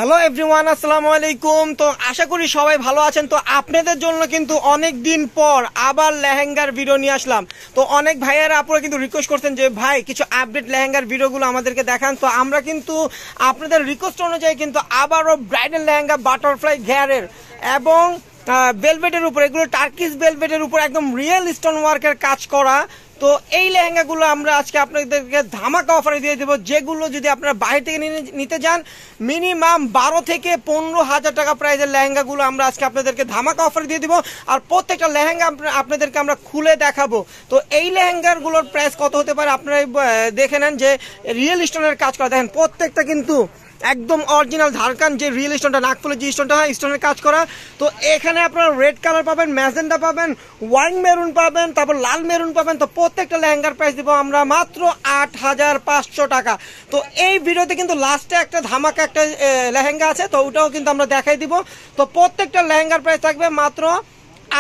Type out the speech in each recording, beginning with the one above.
Hello everyone, আসসালামু আলাইকুম। তো আশা করি সবাই ভালো আছেন। তো আপনাদের জন্য কিন্তু অনেক দিন পর আবার লেহেঙ্গার ভিডিও নিয়ে আসলাম। তো অনেক ভাইয়ারা আপনারা কিন্তু রিকোয়েস্ট করছেন যে ভাই কিছু আপডেট লেহেঙ্গার ভিডিওগুলো আমাদেরকে দেখান। তো আমরা কিন্তু আপনাদের রিকোয়েস্ট অনুযায়ী কিন্তু আবারও ব্রাইডাল লেহেঙ্গা বাটারফ্লাই ঘেরের এবং ভেলভেটের উপর, এগুলো টার্কিশ ভেলভেটের উপর একদম রিয়েল স্টোন ওয়ার্কের কাজ করা। তো এই লেহেঙ্গাগুলো আমরা আজকে আপনাদেরকে ধামাকা অফারে দিয়ে দেবো, যেগুলো যদি আপনারা বাইরে থেকে নিতে যান মিনিমাম 12 থেকে 15,000 টাকা প্রাইসের লেহেঙ্গাগুলো আমরা আজকে আপনাদেরকে ধামাকা অফারে দিয়ে দিব। আর প্রত্যেকটা লেহেঙ্গা আপনাদেরকে আমরা খুলে দেখাবো। তো এই লেহেঙ্গাগুলোর প্রাইস কত হতে পারে আপনারা দেখে নেন, যে রিয়েল স্টোনের কাজ করা। দেখেন প্রত্যেকটা কিন্তু একদম অরিজিনাল ধারকান, যে রিয়েল স্টোনটা নাকফুলের যে স্টোনটা হয় স্টোনের কাজ করা। তো এখানে আপনারা রেড কালার পাবেন, ম্যাজেন্ডা পাবেন, ওয়াইন মেরুন পাবেন, তারপর লাল মেরুন পাবেন। তো প্রত্যেকটা লেহেঙ্গার প্রাইস দিব আমরা মাত্র 8,500 টাকা। তো এই ভিডিওতে কিন্তু লাস্টে একটা ধামাকা একটা লেহেঙ্গা আছে, তো ওটাও কিন্তু আমরা দেখাই দিব। তো প্রত্যেকটা লেহেঙ্গার প্রাইস থাকবে মাত্র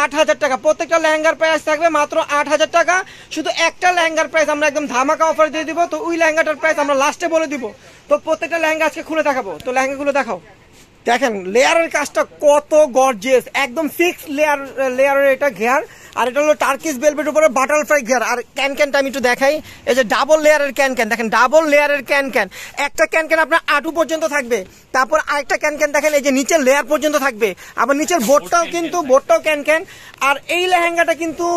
8,000 টাকা। প্রত্যেকটা লেহেঙ্গার প্রাইস থাকবে মাত্র 8,000 টাকা। শুধু একটা লেহেঙ্গার প্রাইস আমরা একদম ধামাকা অফার দিয়ে দিব। তো ওই লেহেঙ্গাটার প্রাইস আমরা লাস্টে বলে দিব। তো প্রত্যেকটা লেহেঙ্গা আজকে খুলে দেখাবো। তো লেহেঙ্গাগুলো দেখাও। দেখেন লেয়ারের কাজটা কত গর্জিয়াস, একদম 6 লেয়ারের এটা ঘের। আর এটা হলো টার্কিশ ভেলভেট উপরে বাটারফ্লাই ঘের। আর ক্যানক্যানটা আমি একটু দেখাই, এই যে ডাবল লেয়ারের ক্যানক্যান, দেখেন ডাবল লেয়ারের ক্যানক্যান। একটা ক্যানক্যান আপনার আঁটু পর্যন্ত থাকবে, তারপর আরেকটা ক্যানক্যান দেখেন এই যে নিচের লেয়ার পর্যন্ত থাকবে, আবার নিচের বোর্ডটাও ক্যানক্যান। আর এই লেহেঙ্গাটা কিন্তু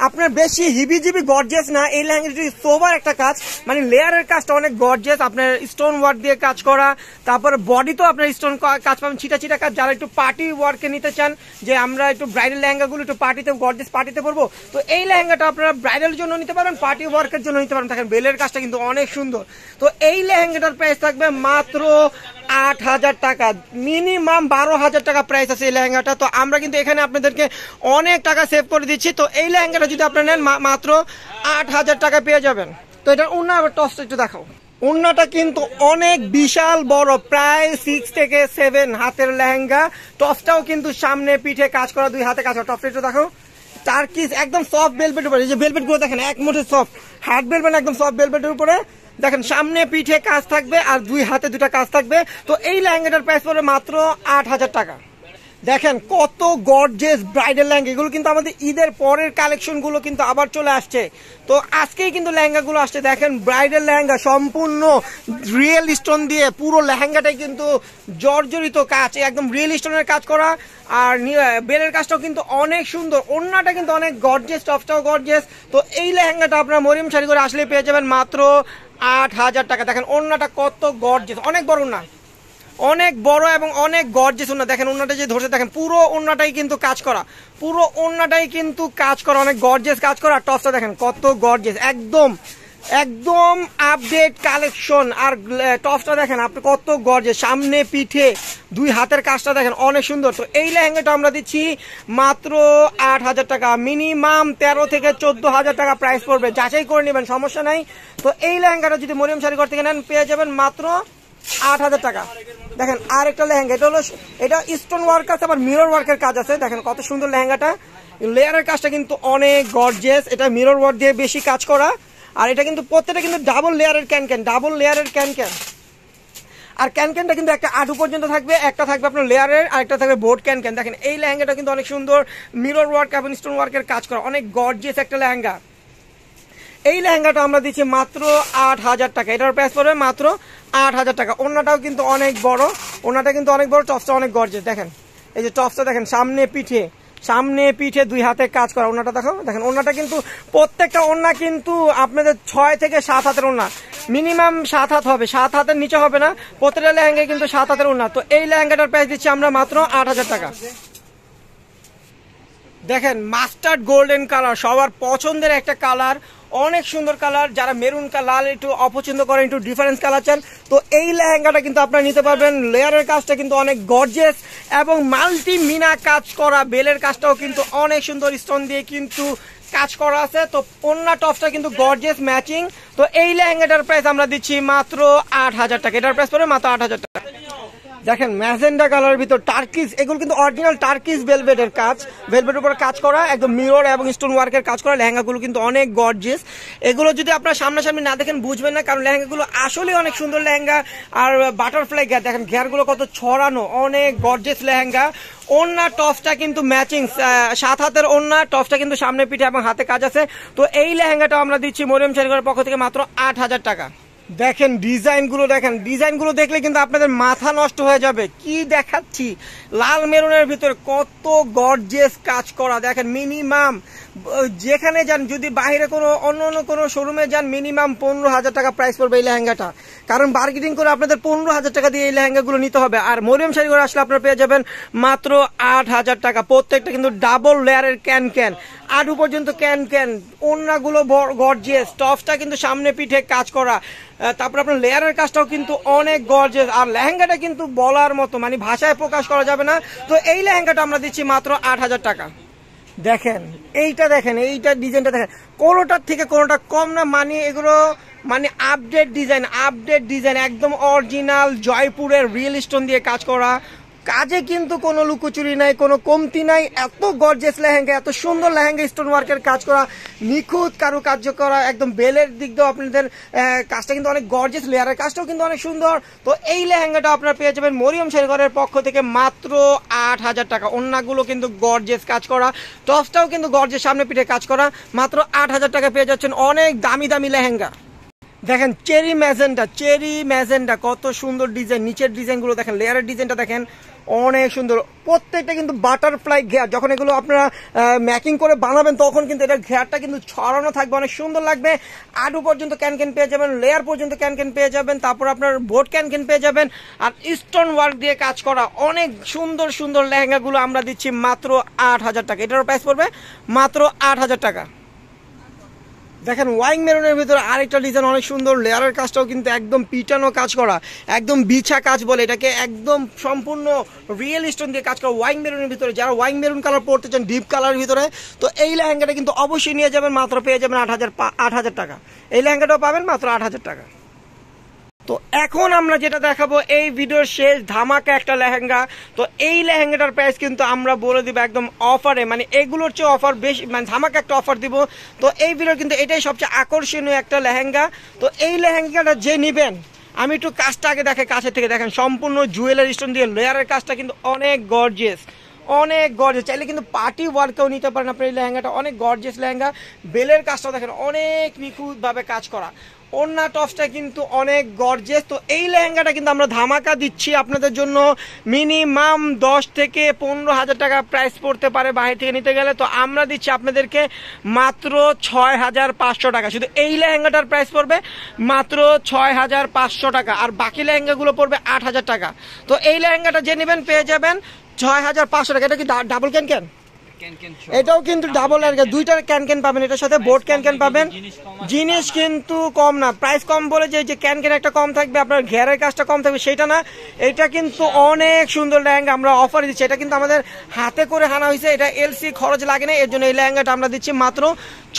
আপনার বেশি হিবিজিবি গর্জিয়াস না, এই লেহেঙ্গাটি সোবার একটা কাজ, মানে লেয়ারের কাজটা অনেক গর্জিয়াস, আপনার স্টোন ওয়ার্ক দিয়ে কাজ করা। তারপর বডি তো আপনার স্টোন কাজ পাবেন, ছিটা ছিটা কাজ। যারা একটু পার্টি ওয়ার্কে নিতে চান, যে আমরা একটু ব্রাইডাল লেহেঙ্গাগুলো একটু পার্টিতে গর্জিয়াস পার্টিতে পরবো, তো এই লেহেঙ্গাটা আপনারা ব্রাইডাল জন্য নিতে পারেন, পার্টি ওয়ার্কের জন্য নিতে পারেন। দেখেন বেলের কাজটা কিন্তু অনেক সুন্দর। তো এই লেহেঙ্গাটার প্রাইস থাকবে মাত্র 8,000 টাকা, মিনিমাম 12,000 টাকা প্রাইস আছে এই লেহেঙ্গাটা। তো আমরা কিন্তু এখানে আপনাদেরকে অনেক টাকা সেভ করে দিচ্ছি। তো এই লেহেঙ্গাটা যদি আপনারা নেন মাত্র 8,000 টাকা পেয়ে যাবেন। তো এটা ওড়না, আবার টপসটা একটু দেখাও। ওড়নাটা কিন্তু অনেক বিশাল বড়, প্রায় 6 থেকে 7 হাতের লেহেঙ্গা। টপসটাও কিন্তু সামনে পিঠে কাজ করা, 2 হাতে কাজ করা। টপসটা একটু দেখাও। টার্কিশ একদম সফট ভেলভেট উপরে, এই যে ভেলভেট গুলো দেখেন এক মুঠে সফট, হার্ড ভেলভেট একদম সফট ভেলভেটের উপরে। দেখেন সামনে পিঠে কাজ থাকবে আর 2 হাতে 2টা কাজ থাকবে। তো এই লেহেঙ্গাটার প্রাইস পড়বে মাত্র 8,000 টাকা। দেখেন কত গর্জিয়াস ব্রাইডাল লেহেঙ্গা, এগুলো কিন্তু আমাদের ঈদের পরের কালেকশন গুলো কিন্তু আবার চলে আসছে। তো আজকেই কিন্তু লেহেঙ্গাগুলো আসছে। দেখেন ব্রাইডাল লেহেঙ্গা সম্পূর্ণ রিয়েল স্টোন দিয়ে, পুরো লেহেঙ্গাটাই কিন্তু জর্জরিত কাজ, একদম রিয়েল স্টোনের কাজ করা। আর বেলের কাজটাও কিন্তু অনেক সুন্দর, ওড়নাটা কিন্তু অনেক গর্জিয়াস, টপসটাও গর্জিয়াস। তো এই লেহেঙ্গাটা আপনার মরিয়ম শাড়ি করে আসলে পেয়ে যাবেন মাত্র 8,000 টাকা। দেখেন ওড়নাটা কত গর্জিয়াস, অনেক বড় ওড়না, অনেক বড় এবং অনেক গর্জিয়াস ওড়না। দেখেন ওড়নাটা যে ধরছে, দেখেন পুরো ওড়নাটাই কিন্তু কাজ করা, পুরো ওড়নাটাই কিন্তু কাজ করা, অনেক গর্জিয়াস কাজ করা। টপসটা দেখেন কত গর্জিয়াস, একদম একদম আপডেট কালেকশন। আর টপসটা দেখেন আপনি কত গর্জিয়াস, সামনে পিঠে 2 হাতের কাজটা দেখেন অনেক সুন্দর। তো এই লেহেঙ্গাটা আমরা দিচ্ছি মাত্র 8,000 টাকা, মিনিমাম 13 থেকে 14,000 টাকা প্রাইস পড়বে, যাচাই করে নেবেন, সমস্যা নাই। তো এই লেহেঙ্গাটা যদি মরিয়ম শাড়ি ঘর থেকে নেন পেয়ে যাবেন মাত্র 8,000 টাকা। দেখেন আর একটা লেহেঙ্গা, এটা হলো এটা স্টোন ওয়ার্ক আছে, আবার মিরর ওয়ার্কের কাজ আছে। দেখেন কত সুন্দর লেহেঙ্গাটা, লেয়ারের কাজটা কিন্তু অনেক গর্জিয়াস, এটা মিরর ওয়ার্ক দিয়ে বেশি কাজ করা। আর এটা কিন্তু প্রত্যেকটা কিন্তু ডাবল লেয়ারের ক্যানক্যান, ডাবল লেয়ারের ক্যানক্যান। আর ক্যানক্যানটা কিন্তু একটা আঁটু পর্যন্ত থাকবে, একটা থাকবে আপনার লেয়ারের, আর একটা থাকবে বোর্ড ক্যানক্যান। দেখেন এই লেহেঙ্গাটা কিন্তু অনেক সুন্দর, মিরর ওয়ার্ক এবং স্টোন ওয়ার্কের কাজ করা, অনেক গর্জিয়াস একটা লেহেঙ্গা। এই লেহেঙ্গাটা আমরা দিচ্ছি মাত্র 8,000 টাকা, এটার প্রাইস পড়বে মাত্র 8,000 টাকা। ওড়নাটাও কিন্তু অনেক বড়, ওড়নাটা কিন্তু অনেক বড়, টপসটা অনেক গর্জিয়াস। দেখেন এই যে টপসটা দেখেন সামনে পিঠে 2 হাতে কাজ করা। ওড়নাটা দেখো, দেখেন ওড়নাটা কিন্তু প্রত্যেকটা ওড়না কিন্তু আপনাদের 6 থেকে 7 হাতের ওড়না, মিনিমাম 7 হাত হবে, 7 হাতের নিচে হবে না। প্রত্যেকটা লেহেঙ্গায় কিন্তু 7 হাতের ওড়না। তো এই লেহেঙ্গাটার প্রাইস দিচ্ছি আমরা মাত্র 8,000 টাকা। দেখেন মাস্টার্ড গোল্ডেন কালার, সবার পছন্দের একটা কালার, অনেক সুন্দর কালার। যারা মেরুন লাল একটু অপছন্দ করেন, একটু ডিফারেন্স কালার চান, তো এই লেহেঙ্গাটা কিন্তু আপনারা নিতে পারবেন। লেয়ারের কাজটা কিন্তু অনেক গর্জিয়াস এবং মাল্টি মিনা কাজ করা, বেলের কাজটাও কিন্তু অনেক সুন্দর, স্টোন দিয়ে কিন্তু কাজ করা আছে। তো ওড়না টপসটা কিন্তু গর্জিয়াস ম্যাচিং। তো এই লেহেঙ্গাটার প্রাইস আমরা দিচ্ছি মাত্র 8,000 টাকা, এটার প্রাইস পড়বে মাত্র 8,000 টাকা। দেখেন ম্যাজেন্ডা কালারের ভিতর টার্কিস, এগুলো কিন্তু অরিজিনাল টার্কিস ভেলভেটের কাজ, ভেলভেটের উপর কাজ করা, একদম মিরর এবং স্টোন ওয়ার্কের কাজ করা লেহেঙ্গাগুলো কিন্তু অনেক গর্জিয়াস। এগুলো যদি আপনারা সামনাসামনি না দেখেন বুঝবেন না, কারণ লেহেঙ্গাগুলো আসলে অনেক সুন্দর লেহেঙ্গা। আর বাটারফ্লাই ঘের দেখেন, ঘেরগুলো কত ছড়ানো, অনেক গর্জিয়াস লেহেঙ্গা। ওড়না টপসটা কিন্তু ম্যাচিং, 7 হাতের ওড়না, টপসটা কিন্তু সামনে পিঠে এবং হাতে কাজ আছে। তো এই লেহেঙ্গাটা আমরা দিচ্ছি মরিয়ম শাড়িঘরের পক্ষ থেকে মাত্র 8,000 টাকা। দেখেন ডিজাইনগুলো, দেখেন ডিজাইনগুলো দেখলে কিন্তু আপনাদের মাথা নষ্ট হয়ে যাবে। কি দেখাচ্ছি, লাল মেরুনের ভিতরে কত গর্জিয়াস কাজ করা। দেখেন মিনিমাম যেখানে যান, যদি বাইরে কোনো অন্য কোনো শোরুমে যান, মিনিমাম 15,000 টাকা প্রাইস পড়বে এই লেহেঙ্গাটা। কারণ মার্কেটিং করে আপনাদের 15,000 টাকা দিয়ে এই লেহেঙ্গাগুলো নিতে হবে। আর মরিয়ম শাড়িঘরে আসলে আপনারা পেয়ে যাবেন মাত্র 8,000 টাকা। প্রত্যেকটা কিন্তু ডাবল লেয়ারের ক্যান, আডু পর্যন্ত ক্যান, ওড়নাগুলো গর্জিয়াস, টপসটা কিন্তু সামনে পিঠে কাজ করা, তারপর আপনার লেয়ারের কাজটাও কিন্তু অনেক গর্জিয়াস। আর লেহেঙ্গাটা কিন্তু বলার মতো, মানে ভাষায় প্রকাশ করা যাবে না। তো এই লেহেঙ্গাটা আমরা দিচ্ছি মাত্র 8,000 টাকা। দেখেন এইটা, দেখেন এইটা ডিজাইনটা, দেখেন কোনোটার থেকে কোনোটা কম না। মানে এগুলো মানে আপডেট ডিজাইন, একদম অরিজিনাল জয়পুরের রিয়েল স্টোন দিয়ে কাজ করা। কাজে কিন্তু কোনো লুকোচুরি নাই, কোনো কমতি নাই। এত গর্জিয়াস লেহেঙ্গা, এত সুন্দর লেহেঙ্গা, স্টোন ওয়ার্কের কাজ করা, নিখুঁত কারুকার্য করা, একদম বেলের দিক দিয়েও আপনাদের কাজটা কিন্তু অনেক গর্জিয়াস, লেয়ারের কাজটাও কিন্তু অনেক সুন্দর। তো এই লেহেঙ্গাটা আপনারা পেয়ে যাবেন মরিয়ম শাড়িঘরের পক্ষ থেকে মাত্র 8,000 টাকা। ওড়নাগুলো কিন্তু গর্জিয়াস কাজ করা, টপসটাও কিন্তু গর্জিয়াস, সামনে পিঠে কাজ করা। মাত্র 8,000 টাকা পেয়ে যাচ্ছেন অনেক দামি দামি লেহেঙ্গা। দেখেন চেরি ম্যাজেন্ডা কত সুন্দর ডিজাইন, নিচের ডিজাইনগুলো দেখেন, লেয়ারের ডিজাইনটা দেখেন অনেক সুন্দর। প্রত্যেকটা কিন্তু বাটারফ্লাই ঘের, যখন এগুলো আপনারা ম্যাকিং করে বানাবেন তখন কিন্তু এটা ঘেরটা কিন্তু ছড়ানো থাকবে, অনেক সুন্দর লাগবে। আডু পর্যন্ত ক্যান পেয়ে যাবেন, লেয়ার পর্যন্ত ক্যান পেয়ে যাবেন, তারপর আপনার বোর্ড ক্যান পেয়ে যাবেন। আর স্টোন ওয়ার্ক দিয়ে কাজ করা অনেক সুন্দর সুন্দর লেহেঙ্গাগুলো আমরা দিচ্ছি মাত্র 8,000 টাকা। এটারও প্রাইস পড়বে মাত্র 8,000 টাকা। দেখেন ওয়াইং মেরুনের ভিতরে আরেকটা ডিজাইন অনেক সুন্দর, লেয়ারের কাজটাও কিন্তু একদম পিটানো কাজ করা, একদম বিছা কাজ বলে এটাকে, একদম সম্পূর্ণ রিয়েল স্টোন দিয়ে কাজ করা ওয়াইং মেরুনের ভিতরে। যারা ওয়াইং মেরুন কালার পড়তে চান ডিপ কালারের ভিতরে, তো এই লেহেঙ্গাটা কিন্তু অবশ্যই নিয়ে যাবেন, মাত্র পেয়ে যাবেন 8,000 টাকা। এই লেহেঙ্গাটাও পাবেন মাত্র 8,000 টাকা। তো এখন আমরা যেটা দেখাবো এই ভিডিওর শেষ ধামাকা একটা লেহেঙ্গা। তো এই লেহেঙ্গাটার প্রাইস কিন্তু আমরা বলে দিব একদম অফারে, মানে এগুলোর চেয়ে অফার বেশি, মানে ধামাকা একটা অফার দিব। তো এই ভিডিওর কিন্তু এটাই সবচেয়ে আকর্ষণীয় একটা লেহেঙ্গা। তো এই লেহেঙ্গাটা যে নিবেন, আমি একটু কাজটা আগে দেখে কাছে থেকে দেখেন, সম্পূর্ণ জুয়েলারি স্টোন দিয়ে লেয়ারের কাজটা কিন্তু অনেক গর্জিয়াস, চাইলে কিন্তু পার্টি ওয়ার্কেও নিতে পারেন আপনার এই লেহেঙ্গাটা। অনেক গর্জিয়াস লেহেঙ্গা, বেলের কাজটাও দেখেন অনেক নিখুঁতভাবে কাজ করা, ওড়না টপসটা কিন্তু অনেক গর্জিয়াস। তো এই লেহেঙ্গাটা কিন্তু আমরা ধামাকা দিচ্ছি আপনাদের জন্য, মিনিমাম 10 থেকে 15,000 টাকা প্রাইস পড়তে পারে বাইরে থেকে নিতে গেলে। তো আমরা দিচ্ছি আপনাদেরকে মাত্র 6,500 টাকা। শুধু এই লেহেঙ্গাটার প্রাইস পড়বে মাত্র 6,500 টাকা, আর বাকি লেহেঙ্গাগুলো পড়বে 8,000 টাকা। তো এই লেহেঙ্গাটা যে নেবেন পেয়ে যাবেন 6,500 টাকা। এটা কি ডাবল ক্যান? এটাও কিন্তু ডাবল এর, দুইটা ক্যান পাবেন, এটার সাথে বোর্ড ক্যান পাবেন। জিনিস কিন্তু কম না, প্রাইস কম বলে যে ক্যান একটা কম থাকবে, আপনার ঘেরের কাজটা কম থাকবে সেটা না। এটা কিন্তু অনেক সুন্দর লেহেঙ্গা আমরা অফার দিচ্ছি। এটা কিন্তু আমাদের হাতে করে হানা হয়েছে, এটা এলসি খরচ লাগে না, এর জন্য এই লেহেঙ্গাটা আমরা দিচ্ছি মাত্র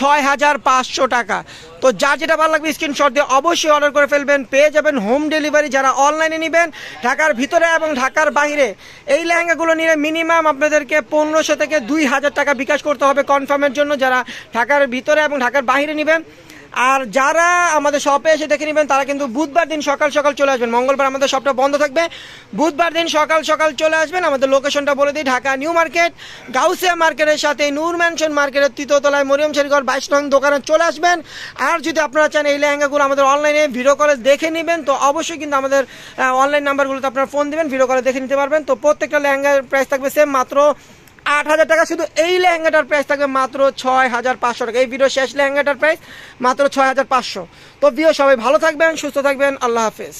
6,500 টাকা। তো যার যেটা ভালো লাগবে স্ক্রিনশট দিয়ে অবশ্যই অর্ডার করে ফেলবেন, পেয়ে যাবেন হোম ডেলিভারি। যারা অনলাইনে নেবেন ঢাকার ভিতরে এবং ঢাকার বাইরে, এই লেহেঙ্গাগুলো নিলে মিনিমাম আপনাদেরকে 1500 থেকে 2,000 টাকা বিকাশ করতে হবে কনফার্মের জন্য, যারা ঢাকার ভিতরে এবং ঢাকার বাইরে নেবেন। আর যারা আমাদের শপে এসে দেখে নেবেন তারা কিন্তু বুধবার দিন সকাল সকাল চলে আসবেন। মঙ্গলবার আমাদের শপটা বন্ধ থাকবে, বুধবার দিন সকাল সকাল চলে আসবেন। আমাদের লোকেশনটা বলে দিই, ঢাকা নিউ মার্কেট, গাউসিয়া মার্কেটের সাথে নূর ম্যানশন মার্কেটের 3য় তলায় মরিয়ম শাড়িঘর 22 নং দোকানে চলে আসবেন। আর যদি আপনারা চান এই লেহেঙ্গাগুলো আমাদের অনলাইনে ভিডিও কলে দেখে নেবেন, তো অবশ্যই কিন্তু আমাদের অনলাইন নাম্বারগুলোতে আপনারা ফোন দিবেন, ভিডিও কলে দেখে নিতে পারবেন। তো প্রত্যেকটা লেহেঙ্গার প্রাইস থাকবে সেম, মাত্র 8,000 টাকা। শুধু এই লেহেঙ্গাটার প্রাইস থাকবে মাত্র 6,500 টাকা। এই ভিডিও শেষ লেহেঙ্গাটার প্রাইস মাত্র 6,500। তো ভিডিও সবাই ভালো থাকবেন, সুস্থ থাকবেন, আল্লাহ হাফেজ।